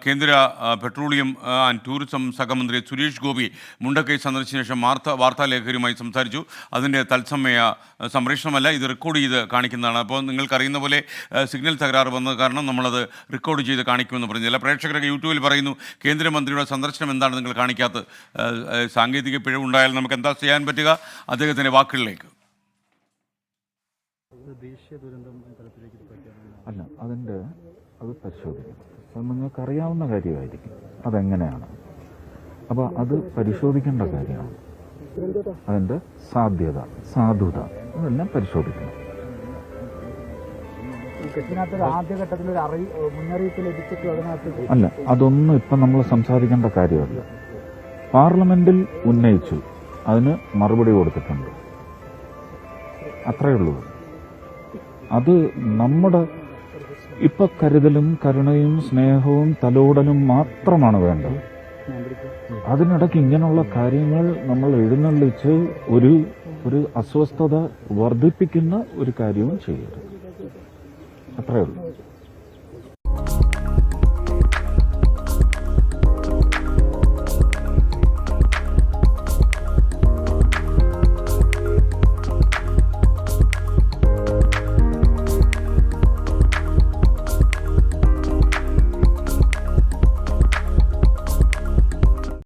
കേന്ദ്ര petroleum and tourism സഹമന്ത്രി സുരേഷ് ഗോപി മുണ്ടക്കൈ സന്ദർശിച്ച ശേഷം വാർത്താലേഖകരുമായി സംസാരിച്ചു. അതിൻ്റെ തത്സമയ സംപ്രേഷണമല്ല, ഇത് റെക്കോർഡ് ചെയ്ത് കാണിക്കുന്നതാണ്. അപ്പോൾ നിങ്ങൾക്കറിയുന്ന പോലെ സിഗ്നൽ തകരാറ് വന്നത് കാരണം നമ്മളത് റെക്കോർഡ് ചെയ്ത് കാണിക്കുമെന്ന് പറഞ്ഞു. ചില പ്രേക്ഷകരൊക്കെ യൂട്യൂബിൽ പറയുന്നു, കേന്ദ്രമന്ത്രിയുടെ സന്ദർശനം എന്താണ് നിങ്ങൾ കാണിക്കാത്തത്? സാങ്കേതിക പിഴവുണ്ടായാൽ നമുക്ക് എന്താ ചെയ്യാൻ പറ്റുക? അദ്ദേഹത്തിൻ്റെ വാക്കുകളിലേക്ക്. അല്ല, അത് പരിശോധിക്കണം. അത് നിങ്ങൾക്കറിയാവുന്ന കാര്യമായിരിക്കും അതെങ്ങനെയാണ്. അപ്പോൾ അത് പരിശോധിക്കേണ്ട കാര്യമാണ്. അതിൻ്റെ സാധുത അതെല്ലാം പരിശോധിക്കണം. അല്ല, അതൊന്നും ഇപ്പം നമ്മൾ സംസാരിക്കേണ്ട കാര്യമല്ല. പാർലമെന്റിൽ ഉന്നയിച്ചു, അതിന് മറുപടി കൊടുത്തിട്ടുണ്ട്, അത്രയേ ഉള്ളൂ. അത് നമ്മുടെ ഇപ്പൊ കരുതലും കരുണയും സ്നേഹവും തലോടലും മാത്രമാണ് വേണ്ടത്. അതിനിടയ്ക്ക് ഇങ്ങനെയുള്ള കാര്യങ്ങൾ നമ്മൾ എഴുന്നള്ളിച്ച് ഒരു അസ്വസ്ഥത വർദ്ധിപ്പിക്കുന്ന ഒരു കാര്യവും ചെയ്യരുത്. അത്രയേ ഉള്ളൂ.